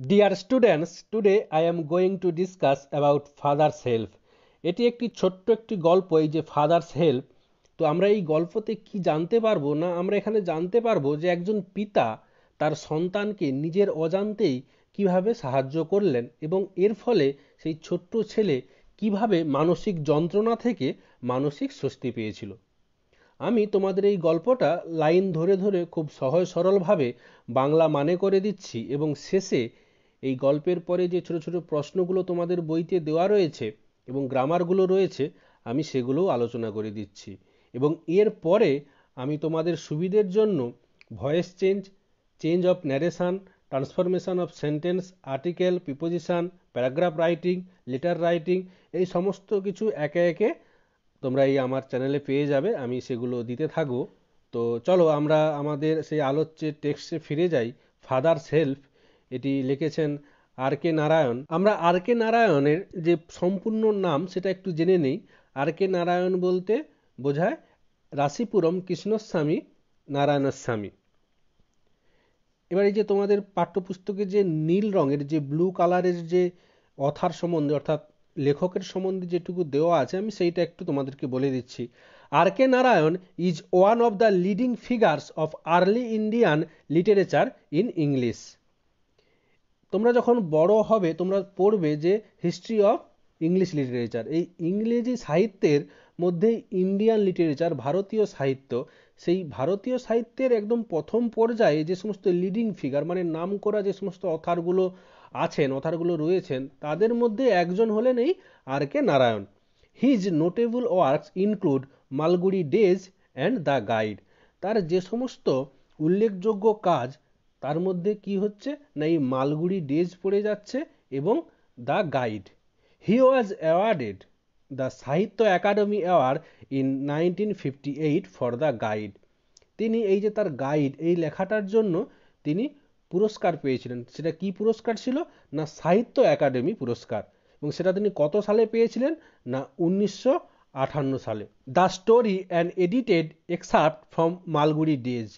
Dear students, today I am going to discuss about father's help. এটি একটি ছোট্ট একটি গল্প, এই যে ফাদার্স হেল্প। তো আমরা এই গল্পতে কি জানতে পারবো না, আমরা এখানে জানতে পারবো যে একজন পিতা তার সন্তানকে নিজের অজান্তেই কিভাবে সাহায্য করলেন এবং এর ফলে সেই ছোট্ট ছেলে কিভাবে মানসিক যন্ত্রণা থেকে মানসিক স্বস্তি পেয়েছিল। আমি তোমাদের এই গল্পটা লাইন ধরে ধরে খুব সহজ সরলভাবে বাংলা মানে করে দিচ্ছি এবং শেষে এই গল্পের পরে যে ছোট ছোট প্রশ্নগুলো তোমাদের বইতে দেওয়া রয়েছে এবং গ্রামারগুলো রয়েছে আমি সেগুলোও আলোচনা করে দিচ্ছি এবং এর পরে আমি তোমাদের সুবিধের জন্য voice change, change of narration, transformation of sentence, article, preposition, paragraph writing, letter writing, এই সমস্ত কিছু একে একে তোমরা এই আমার চ্যানেলে পেয়ে যাবে, আমি সেগুলো দিতে থাকবো। তো চলো আমরা আমাদের সেই আলোচ্য টেক্সটে ফিরে যাই। ফাদার্স হেল্প, এটি লিখেছেন আর কে নারায়ণ। আমরা আর কে নারায়ণের যে সম্পূর্ণ নাম সেটা একটু জেনে নেই। আর কে নারায়ণ বলতে বোঝায় রাশিপুরম কৃষ্ণস্বামী নারায়ণস্বামী। এবার এই যে তোমাদের পাঠ্যপুস্তকে যে নীল রঙের যে ব্লু কালারের যে অথার সম্বন্ধে অর্থাৎ লেখকের সম্বন্ধে যেটুকু দেওয়া আছে আমি সেইটা একটু তোমাদেরকে বলে দিচ্ছি। R K Narayan is one of the leading figures of early Indian literature in English. তোমরা যখন বড় হবে তোমরা পড়বে যে হিস্ট্রি অফ ইংলিশ লিটারেচার, এই ইংরেজি সাহিত্যের মধ্যে ইন্ডিয়ান লিটারেচার ভারতীয় সাহিত্য, সেই ভারতীয় সাহিত্যের একদম প্রথম পর্যায়ে যে সমস্ত লিডিং ফিগার মানে নাম করা যে সমস্ত অথারগুলো আছেন, অথারগুলো রয়েছেন, তাদের মধ্যে একজন হলেন এই R K Narayan. His notable works include Malgudi days and the guide. তার যে সমস্ত উল্লেখযোগ্য কাজ তার মধ্যে কি হচ্ছে না এই মালগুড়ি ডেজ পড়ে যাচ্ছে এবং the guide. He was awarded the Sahitya Akademi award in 1958 for the guide. তিনি এই যে তার গাইড এই লেখাটার জন্য তিনি পুরস্কার পেয়েছিলেন। সেটা কি পুরস্কার ছিল না সাহিত্য একাডেমি পুরস্কার, এবং সেটা তিনি কত সালে পেয়েছিলেন না 1958 সালে। The story and edited excerpt from Malgudi days.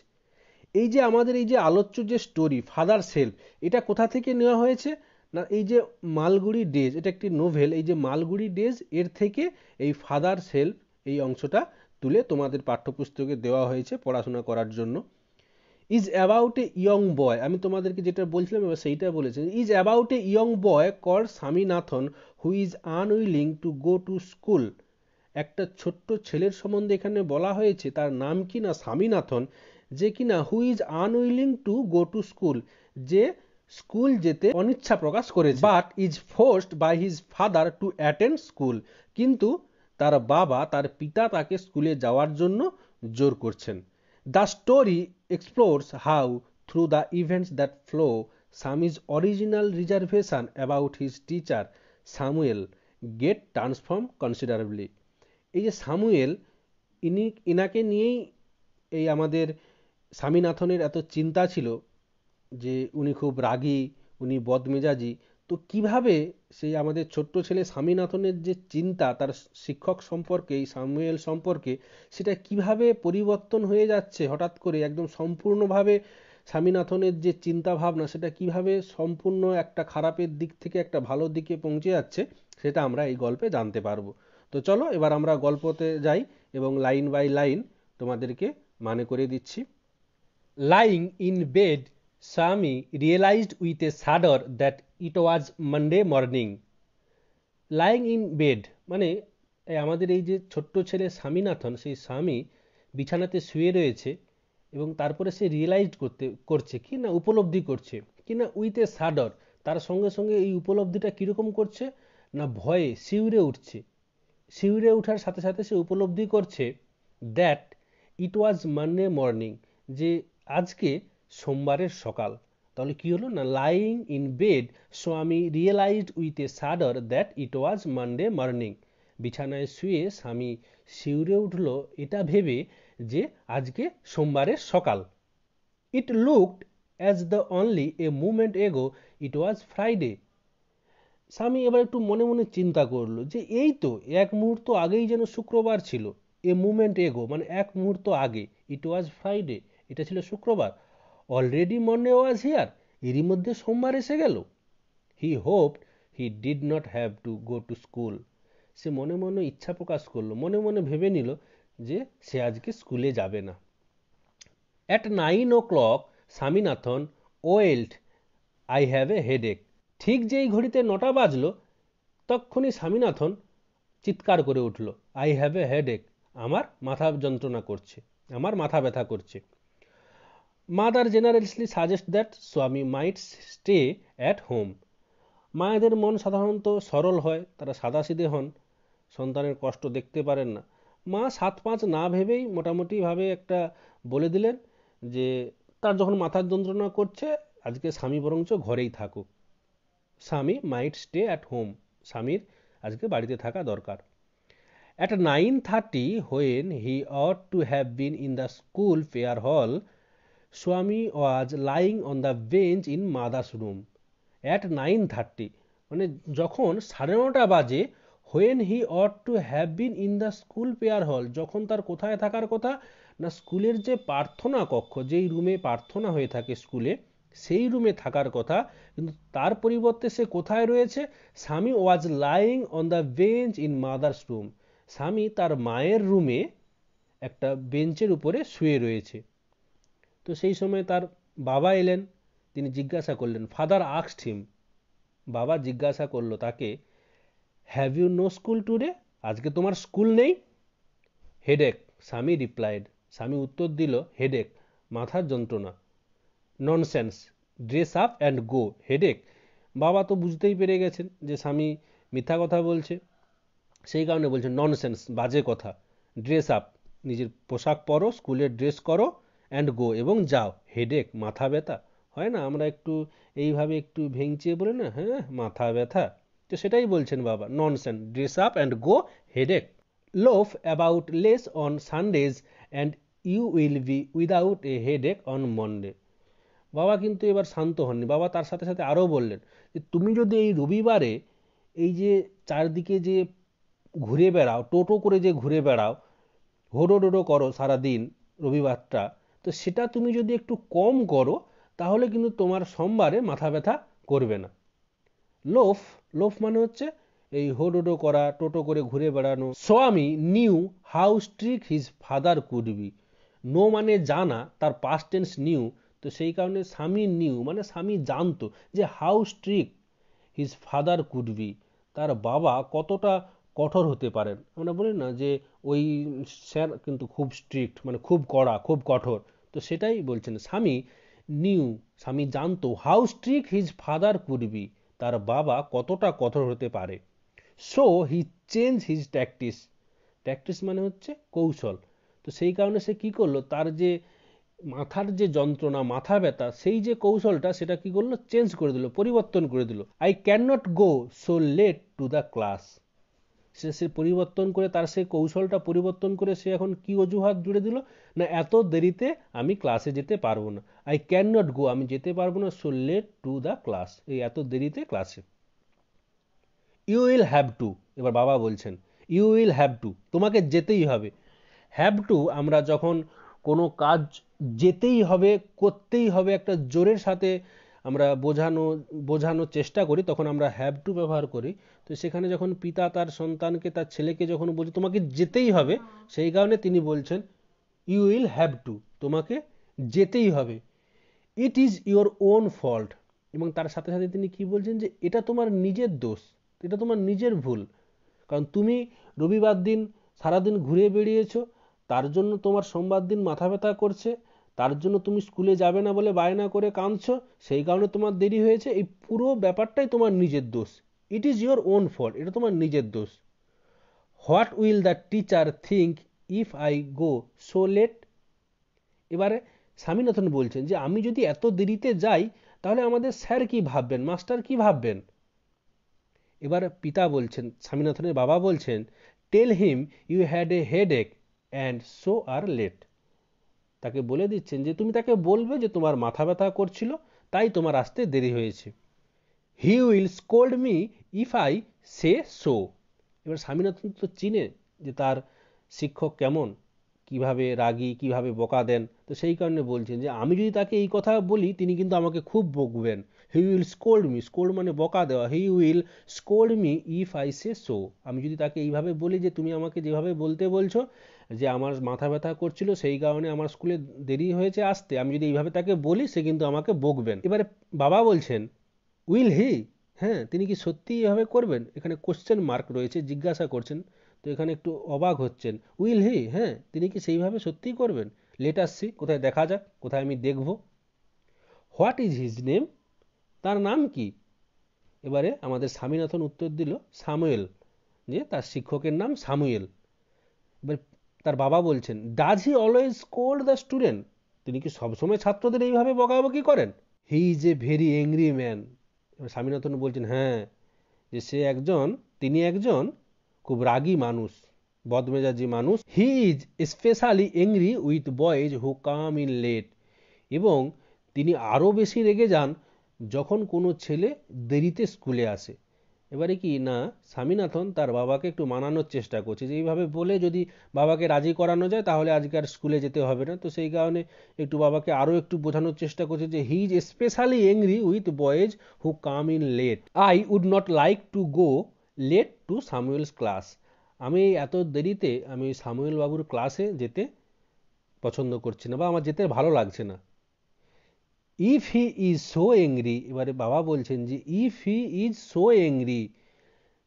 এই যে আমাদের এই যে আলোচ্য যে স্টোরি ফাদার্স হেল্প, এটা কোথা থেকে নেওয়া হয়েছে না এই যে মালগুড়ি ডেজ, এটা একটি নোভেল, এই যে মালগুড়ি ডেজ এর থেকে এই ফাদার্স হেল্প এই অংশটা তুলে তোমাদের পাঠ্যপুস্তকে দেওয়া হয়েছে পড়াশোনা করার জন্য। Is about a young boy, আমি তোমাদেরকে যেটা বলছিলাম এবার সেইটা বলেছে। Is about a young boy called Swaminathan who is unwilling to go to school. একটা ছোট্ট ছেলের সম্বন্ধে এখানে বলা হয়েছে, তার নাম কি না স্বামীনাথন, যে কিনা who is unwilling to go to school, যে স্কুল যেতে অনিচ্ছা প্রকাশ করেছে, but is forced by his father to attend school, কিন্তু তার বাবা তার পিতা তাকে স্কুলে যাওয়ার জন্য জোর করছেন। The story explores how through the events that flow Swami's original reservation about his teacher Samuel get transform considerably. এই যে সামুয়েল, ইনাকে নিয়েই এই আমাদের স্বামীনাথনের এত চিন্তা ছিল যে উনি খুব রাগী, উনি বদমেজাজি। তো কিভাবে সেই আমাদের ছোট্ট ছেলে স্বামীনাথনের যে চিন্তা তার শিক্ষক সম্পর্কে, এই সামুয়েল সম্পর্কে, সেটা কিভাবে পরিবর্তন হয়ে যাচ্ছে হঠাৎ করে একদম সম্পূর্ণভাবে। স্বামীনাথনের যে চিন্তা ভাবনা সেটা কিভাবে সম্পূর্ণ একটা খারাপের দিক থেকে একটা ভালো দিকে পৌঁছে যাচ্ছে সেটা আমরা এই গল্পে জানতে পারবো। তো চলো এবার আমরা গল্পতে যাই এবং লাইন বাই লাইন তোমাদেরকে মানে করে দিচ্ছি। Lying in bed, Swami realized with a shudder that it was Monday morning. Lying in bed মানে আমাদের এই যে ছোট্ট ছেলে স্বামীনাথন, সেই স্বামী বিছানাতে শুয়ে রয়েছে এবং তারপরে সে রিয়েলাইজ করছে কি না উপলব্ধি করছে কি না উইথ এ শাডর, তার সঙ্গে সঙ্গে এই উপলব্ধিটা কীরকম করছে না ভয়ে শিউরে উঠছে। শিউরে ওঠার সাথে সাথে সে উপলব্ধি করছে that it was Monday morning, যে আজকে সোমবারের সকাল। তাহলে কি হলো না lying in bed Swami realised with a shudder that it was Monday morning. বিছানায় শুয়ে স্বামী শিউরে উঠল এটা ভেবে যে আজকে সোমবারের সকাল। It looked as the only a moment এগো ইট ওয়াজ ফ্রাইডে। স্বামী এবার একটু মনে মনে চিন্তা করলো যে এই তো এক মুহূর্ত আগেই যেন শুক্রবার ছিল। এ মুমেন্ট এগো মানে এক মুহূর্ত আগে, ইট ওয়াজ ফ্রাইডে এটা ছিল শুক্রবার। অলরেডি মন্ডে ওয়াজ হিয়ার, এরই মধ্যে সোমবার এসে গেল। He hoped he did not have to go to school. সে মনে মনে ইচ্ছা প্রকাশ করলো, মনে মনে ভেবে নিল যে সে আজকে স্কুলে যাবে না। At 9 o'clock, Swaminathan wailed, I have a headache. ঠিক যেই ঘড়িতে 9টা বাজলো, তক্ষুনি স্বামীনাথন চিৎকার করে উঠল, আই হ্যাভ এ হেডেক, আমার মাথা যন্ত্রণা করছে, আমার মাথা ব্যথা করছে। মাদার জেনারেলসলি সাজেস্ট দ্যাট স্বামী মাইট স্টে অ্যাট হোম। মায়েদের মন সাধারণত সরল হয়, তারা সাদাসিধে হন, সন্তানের কষ্ট দেখতে পারেন না। মা 7-5 না ভেবেই মোটামুটিভাবে একটা বলে দিলেন যে তার যখন মাথার যন্ত্রণা করছে আজকে স্বামী বরঞ্চ ঘরেই থাকুক। স্বামী মাইট স্টে অ্যাট হোম, স্বামীর আজকে বাড়িতে থাকা দরকার। At 9:30, when he ought to have been in the school prayer hall, Swami was lying on the bench in mother's room. At 9:30, মানে যখন 9:30 বাজে, when he ought to have been in the school prayer hall, যখন তার কোথায় থাকার কথা না, স্কুলের যে প্রার্থনা কক্ষ, যেই রুমে প্রার্থনা হয়ে থাকে স্কুলে, সেই রুমে থাকার কথা, কিন্তু তার পরিবর্তে সে কোথায় রয়েছে? স্বামী was lying on the bench in mother's room. স্বামী তার মায়ের রুমে একটা বেঞ্চের উপরে শুয়ে রয়েছে। তো সেই সময় তার বাবা এলেন, তিনি জিজ্ঞাসা করলেন, ফাদার আস্কড হিম, বাবা জিজ্ঞাসা করলো তাকে, have you no school today, আজকে তোমার স্কুল নেই? হেডেক, স্বামী রিপ্লাইড, স্বামী উত্তর দিল, হেডেক, মাথার যন্ত্রণা। Nonsense, dress up and go. Headache, বাবা তো বুঝতেই পেরে গেছেন যে স্বামী মিথ্যা কথা বলছে, সেই কারণে বলছেন ননসেন্স, বাজে কথা। ড্রেস আপ, নিজের পোশাক পরো, স্কুলের ড্রেস করো, অ্যান্ড গো, এবং যাও। হেডেক, মাথা ব্যথা। হয় না আমরা একটু এইভাবে একটু ভেঙচিয়ে বলি না, হ্যাঁ মাথা ব্যথা, তো সেটাই বলছেন বাবা, nonsense, dress up and go, headache. Loaf about less on Sundays and you will be without a headache on Monday. বাবা কিন্তু এবার শান্ত হননি, বাবা তার সাথে সাথে আরও বললেন যে তুমি যদি এই রবিবারে এই যে চারদিকে যে ঘুরে বেড়াও, টোটো করে যে ঘুরে বেড়াও, হোডোডোডো করো সারাদিন রবিবারটা, তো সেটা তুমি যদি একটু কম করো তাহলে কিন্তু তোমার সোমবারে মাথা ব্যথা করবে না। লোফ, লোফ মানে হচ্ছে এই হোডোডো করা, টোটো করে ঘুরে বেড়ানো। Swami knew how strict his father could be. Know মানে জানা, তার পাস্ট টেন্স নিউ, তো সেই কারণে স্বামী নিউ মানে স্বামী জানতো যে how strict his father could B, তার বাবা কতটা কঠোর হতে পারেন। আমরা বলি না যে ওই স্যার কিন্তু খুব স্ট্রিক্ট, মানে খুব কড়া, খুব কঠোর, তো সেটাই বলছেন স্বামী নিউ, স্বামী জানতো how strict his father could B, তার বাবা কতটা কঠোর হতে পারে। So he change his tactics, tactics মানে হচ্ছে কৌশল, তো সেই কারণে সে কি করলো, তার যে মাথার যে যন্ত্রণা, মাথা ব্যথা, সেই যে কৌশলটা সেটা কি করলো, চেঞ্জ করে দিল, পরিবর্তন করে দিল। I can not go so late to the class. সে পরিবর্তন করে, তার সেই কৌশলটা পরিবর্তন করে সে এখন কি অজুহাত জুড়ে দিল না, এত দেরিতে আমি ক্লাসে যেতে পারবো না। আই ক্যান নট গো, আমি যেতে পারবো না, so late to the class, এই এত দেরিতে ক্লাসে। ইউ উইল হ্যাভ টু, এবার বাবা বলছেন ইউ উইল হ্যাভ টু, তোমাকে যেতেই হবে। হ্যাভ টু আমরা যখন কোনো কাজ যেতেই হবে, করতেই হবে, একটা জোরের সাথে আমরা বোঝানোর চেষ্টা করি, তখন আমরা হ্যাভ টু ব্যবহার করি। তো সেখানে যখন পিতা তার সন্তানকে, তার ছেলেকে যখন বলছে তোমাকে যেতেই হবে, সেই কারণে তিনি বলছেন ইউ উইল হ্যাভ টু, তোমাকে যেতেই হবে। ইট ইজ ইউর ওন ফল্ট, এবং তার সাথে সাথে তিনি কি বলছেন যে এটা তোমার নিজের দোষ, এটা তোমার নিজের ভুল, কারণ তুমি রবিবার দিন সারাদিন ঘুরে বেরিয়েছো, তার জন্য তোমার সোমবার দিন মাথা ব্যথা করছে, তার জন্য তুমি স্কুলে যাবে না বলে বায়না করে কাঁদছো, সেই কারণে তোমার দেরি হয়েছে, এই পুরো ব্যাপারটাই তোমার নিজের দোষ। It is your own fault, এটা তোমার নিজের দোষ। What will the teacher think if I go so late. এবারে স্বামীনাথন বলছেন যে আমি যদি এত দেরিতে যাই তাহলে আমাদের স্যার কি ভাববেন, মাস্টার কি ভাববেন। এবার পিতা বলছেন, স্বামীনাথনের বাবা বলছেন, tell him you had a headache and so are late. তাকে বলে দিচ্ছেন যে তুমি তাকে বলবে যে তোমার মাথা ব্যথা করছিল, তাই তোমার আসতে দেরি হয়েছে। হি will scold me if I say so. এবার স্বামীনাথন তো চিনে যে তার শিক্ষক কেমন, কিভাবে রাগী, কিভাবে বকা দেন। তো সেই কারণে বলছেন যে আমি যদি তাকে এই কথা বলি তিনি কিন্তু আমাকে খুব বকবেন। He will scold me, scold মানে বকা দেওয়া, he will scold me if I say so. আমি যদি তাকে এইভাবে বলি যে তুমি আমাকে যেভাবে বলতে বলছো, যে আমার মাথা ব্যথা করছিল সেই কারণে আমার স্কুলে দেরি হয়েছে আসতে, আমি যদি এইভাবে তাকে বলি সে কিন্তু আমাকে বকবেন। এবারে বাবা বলছেন উইল হি, হ্যাঁ তিনি কি সত্যি এভাবে করবেন? এখানে কোশ্চেন মার্ক রয়েছে, জিজ্ঞাসা করছেন। তো এখানে একটু অবাক হচ্ছেন। উইল হি, হ্যাঁ তিনি কি সেইভাবে সত্যিই করবেন? লেট আস সি, কোথায় দেখা যাক, কোথায় আমি দেখব। হোয়াট ইজ হিজ নেম, তার নাম কি? এবারে আমাদের স্বামীনাথন উত্তর দিল সামুয়েল, যে তার শিক্ষকের নাম সামুয়েল। এবার তার বাবা বলছেন does he always scold the student, তিনি কি সবসময় ছাত্রদের এইভাবে বকাবকি করেন? He is a very angry man. এবার স্বামীনাথন বলছেন হ্যাঁ, যে তিনি একজন খুব রাগী মানুষ, বদমেজাজি মানুষ। He is specially angry with boys who come in late, এবং তিনি আরও বেশি রেগে যান যখন কোনো ছেলে দেরিতে স্কুলে আসে। এবারে কি না, স্বামীনাথন তার বাবাকে একটু মানানোর চেষ্টা করছে, যে এইভাবে বলে যদি বাবাকে রাজি করানো যায় তাহলে আজকে আর স্কুলে যেতে হবে না। তো সেই কারণে একটু বাবাকে আরও একটু বোঝানোর চেষ্টা করছে যে he is specially angry with boys who come in late, I would not like to go late to Samuel's class. আমি এত দেরিতে আমি সামুয়েল বাবুর ক্লাসে যেতে পছন্দ করছি না, বা আমার যেতে ভালো লাগছে না। If he is so angry, এবারে বাবা বলছেন যে if he is so angry,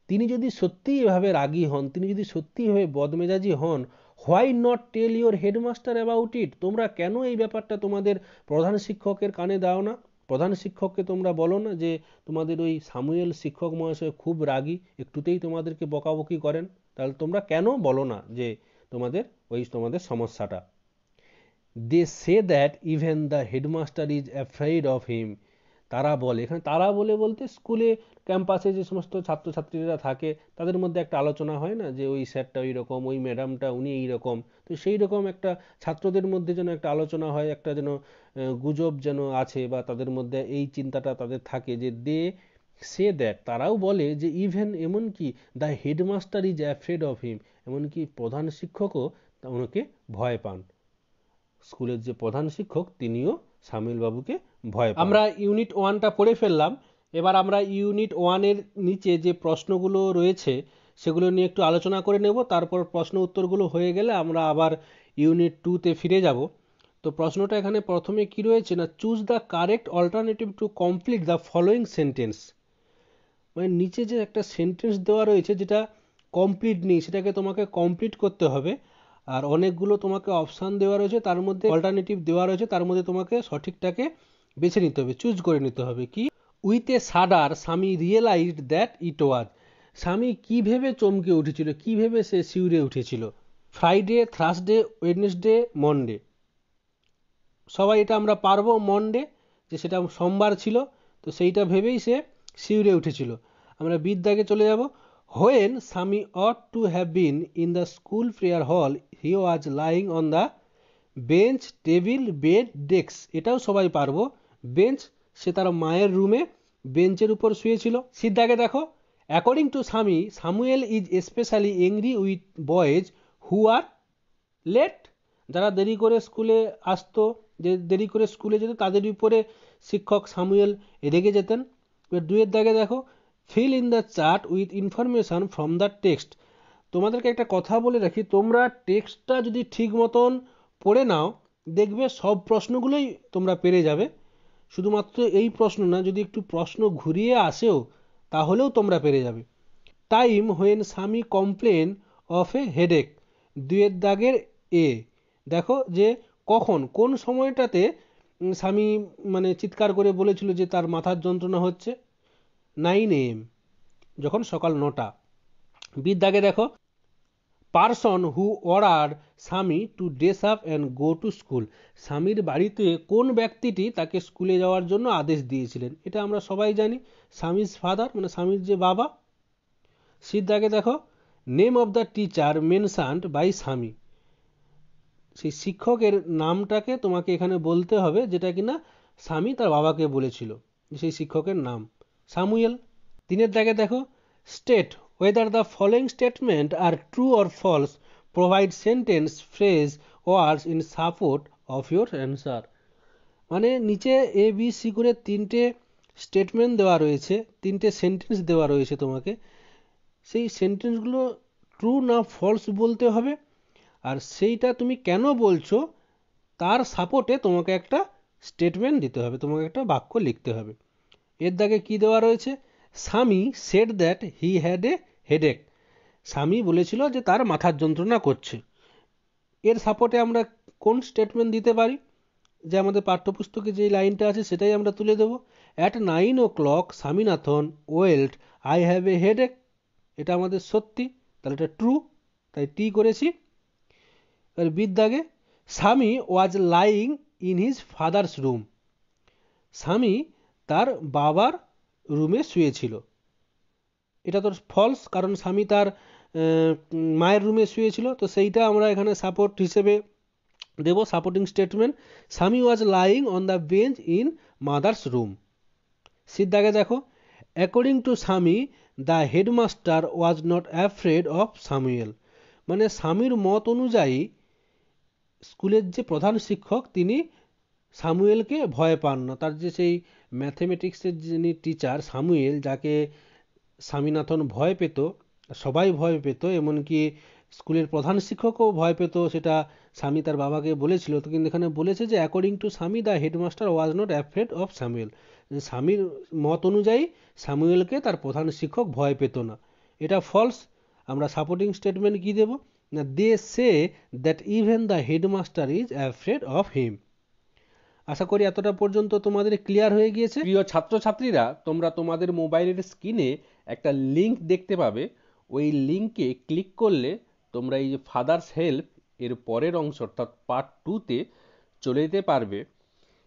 তিনি যদি সত্যিই এভাবে রাগী হন, তিনি যদি সত্যিই এভাবে বদমেজাজি হন, why not tell your headmaster about it, তোমরা কেন এই ব্যাপারটা তোমাদের প্রধান শিক্ষকের কানে দাও না? প্রধান শিক্ষককে তোমরা বলো না যে তোমাদের ওই সামুয়েল শিক্ষক মহাশয় খুব রাগী, একটুতেই তোমাদেরকে বকাবকি করেন? তাহলে তোমরা কেন বলো না যে তোমাদের সমস্যাটা? They say that even the headmaster is afraid of him, তারা বলে, এখানে তারা বলে বলতে স্কুলে ক্যাম্পাসে যে সমস্ত ছাত্রছাত্রীরা থাকে তাদের মধ্যে একটা আলোচনা হয় না, যে ওই স্যারটা ওই রকম, ওই ম্যাডামটা উনি এই রকম। তো সেই রকম একটা ছাত্রদের মধ্যে যেন একটা আলোচনা হয়, একটা যেন গুজব যেন আছে, বা তাদের মধ্যে এই চিন্তাটা তাদের থাকে যে দে সে দ্যাট, তারাও বলে যে ইভেন, এমনকি the headmaster is afraid of হিম, এমনকি প্রধান শিক্ষকও ওনাকে ভয় পান। স্কুলের যে প্রধান শিক্ষক তিনিও সামিল বাবুকে ভয় পান। আমরা ইউনিট 1টা পড়ে ফেললাম। এবার আমরা ইউনিট 1-এর নিচে যে প্রশ্নগুলো রয়েছে সেগুলো নিয়ে একটু আলোচনা করে নেব। তারপর প্রশ্ন উত্তরগুলো হয়ে গেলে আমরা আবার ইউনিট 2-তে ফিরে যাব। তো প্রশ্নটা এখানে প্রথমে কি রয়েছে না, choose the correct alternative to complete the following sentence. মানে নিচে যে একটা সেন্টেন্স দেওয়া রয়েছে যেটা কমপ্লিট নেই, সেটাকে তোমাকে কমপ্লিট করতে হবে। আর অনেকগুলো তোমাকে অপশান দেওয়া রয়েছে, তার মধ্যে অল্টারনেটিভ দেওয়া রয়েছে, তার মধ্যে তোমাকে সঠিকটাকে বেছে নিতে হবে, চুজ করে নিতে হবে। কি, উইথ এ সাডার স্বামী রিয়েলাইজড দ্যাট ইট ওয়াজ, স্বামী কি ভেবে চমকে উঠেছিল, কি ভেবে সে শিউরে উঠেছিল। ফ্রাইডে, থার্সডে, ওয়েডনেসডে, মনডে, সবাই এটা আমরা পারবো। মনডে, যে সেটা সোমবার ছিল, তো সেইটা ভেবেই সে শিউরে উঠেছিল। আমরা বিদ্যাকে চলে যাব। When Swami ought to have been in the school prayer hall, he was lying on the bench, table, bed, desk, এটাও সবাই পারবো। বেঞ্চ, সে তার মায়ের রুমে বেঞ্চের উপর শুয়েছিল। সিদ্ধাকে দেখো, according to Swami, Samuel is specially angry with boys who are late, যারা দেরি করে স্কুলে আসতো, যে দেরি করে স্কুলে যেত, তাদের উপরে শিক্ষক সামুয়েল রেগে যেতেন। এবার 2-এর দাগে দেখো, fill in the chart with information from the text. তোমাদেরকে একটা কথা বলে রাখি, তোমরা টেক্সটটা যদি ঠিক মতন পড়ে নাও, দেখবে সব প্রশ্নগুলোই তোমরা পেরে যাবে। শুধুমাত্র এই প্রশ্ন না, যদি একটু প্রশ্ন ঘুরিয়ে আসেও তাহলেও তোমরা পেরে যাবে। টাইম হোয়েন স্বামী কমপ্লেন অফ এ হেডেক, 2-এর দাগের এ, দেখো যে কখন, কোন সময়টাতে স্বামী মানে চিৎকার করে বলেছিল যে তার মাথার যন্ত্রণা হচ্ছে। 9 AM, যখন সকাল 9টা। বির দাগে দেখো, পারসন হু অর্ডার স্বামী two dress up and go to school, স্বামীর বাড়িতে কোন ব্যক্তিটি তাকে স্কুলে যাওয়ার জন্য আদেশ দিয়েছিলেন? এটা আমরা সবাই জানি, স্বামীর ফাদার, মানে স্বামীর যে বাবা। সিদ্ধাকে দেখো, name of the teacher mentioned by Swami, সেই শিক্ষকের নামটাকে তোমাকে এখানে বলতে হবে, যেটা কিনা স্বামী তার বাবাকে বলেছিল, সেই শিক্ষকের নাম সামুয়েল। 3-এর দাগে দেখো, state whether the following statement are true or false, provide sentence phrase words in support of your answer. মানে নিচে এ বি সি করে তিনটে স্টেটমেন্ট দেওয়া রয়েছে, তিনটে সেন্টেন্স দেওয়া রয়েছে তোমাকে। সেই সেন্টেন্সগুলো ট্রু না ফলস বলতে হবে, আর সেইটা তুমি কেন বলছো তার সাপোর্টে তোমাকে একটা স্টেটমেন্ট দিতে হবে, তোমাকে একটা বাক্য লিখতে হবে। এর দাগে কি দেওয়া রয়েছে? স্বামী said that he had a headache. স্বামী বলেছিল যে তার মাথার যন্ত্রণা করছে। এর সাপোর্টে আমরা কোন স্টেটমেন্ট দিতে পারি? যে আমাদের পাঠ্যপুস্তকে যে লাইনটা আছে সেটাই আমরা তুলে দেব। At 9 o'clock Swaminathan wailed I have a headache. এটা আমাদের সত্যি, তাহলে এটা ট্রু, তাই টি করেছি। এর বিদ্যাগে স্বামী was lying in his father's room. স্বামী তার বাবার রুমে শুয়েছিল। এটা তো ফলস, কারণ স্বামী তার মায়ের রুমে শুয়েছিল, তো সেইটা আমরা এখানে সাপোর্ট হিসেবে দেব, supporting statement. Swami was lying on the bench in mother's room. সিদ্ধাকে দেখো, according to Swami the headmaster was not afraid of Samuel. মানে স্বামীর মত অনুযায়ী স্কুলের যে প্রধান শিক্ষক তিনি সামুয়েলকে ভয় পান না। তার যে সেই ম্যাথমেটিক্সের যিনি টিচার সামুয়েল, যাকে স্বামীনাথন ভয় পেত, সবাই ভয় পেত, এমনকি স্কুলের প্রধান শিক্ষকও ভয় পেত, সেটা স্বামী তার বাবাকে বলেছিল। তো কিন্তু এখানে বলেছে যে according to Swami the headmaster was not afraid of Samuel. স্বামীর মত অনুযায়ী স্যামুয়েলকে তার প্রধান শিক্ষক ভয় পেত না। এটা ফলস। আমরা সাপোর্টিং স্টেটমেন্ট কি দেব? না, they say that even the headmaster is afraid of him. আশা করি এতটা পর্যন্ত তোমাদের ক্লিয়ার হয়ে গিয়েছে। প্রিয় ছাত্রছাত্রীরা, তোমরা তোমাদের মোবাইলের স্ক্রিনে একটা লিংক দেখতে পাবে। ওই লিংকে ক্লিক করলে তোমরা এই যে ফাদার্স হেল্প এর পরের অংশ অর্থাৎ পার্ট 2-তে চলে যেতে পারবে।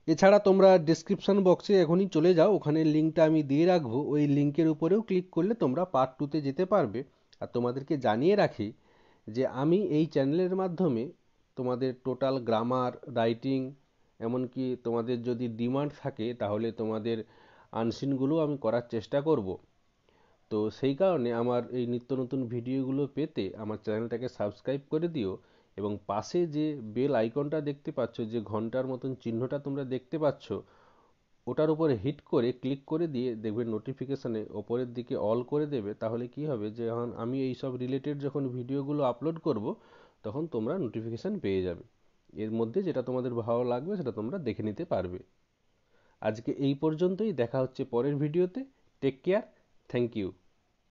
এছাড়া তোমরা ডেসক্রিপশন বক্সে এখনই চলে যাও, ওখানে লিংকটা আমি দিয়ে রাখবো। ওই লিংকের উপরেও ক্লিক করলে তোমরা পার্ট 2-তে যেতে পারবে। আর তোমাদেরকে জানিয়ে রাখি যে আমি এই চ্যানেলের মাধ্যমে তোমাদের টোটাল গ্রামার, রাইটিং, এমনকি তোমাদের যদি ডিমান্ড থাকে তাহলে তোমাদের আনসিনগুলো আমি করার চেষ্টা করব। তো সেই কারণে আমার এই নিত্য নতুন ভিডিওগুলো পেতে আমার চ্যানেলটাকে সাবস্ক্রাইব করে দিও, এবং পাশে যে বেল আইকনটা দেখতে পাচ্ছ, যে ঘন্টার মতন চিহ্নটা তোমরা দেখতে পাচ্ছ, ওটার উপরে হিট করে ক্লিক করে দিয়ে দেখবে নোটিফিকেশানে ওপরের দিকে অল করে দেবে। তাহলে কি হবে, যে যখন আমি এই সব রিলেটেড যখন ভিডিওগুলো আপলোড করব তখন তোমরা নোটিফিকেশান পেয়ে যাবে। এর মধ্যে যেটা তোমাদের ভালো লাগবে সেটা তোমরা দেখে নিতে পারবে। আজকে এই পর্যন্তই, দেখা হচ্ছে পরের ভিডিওতে। Take care, thank you.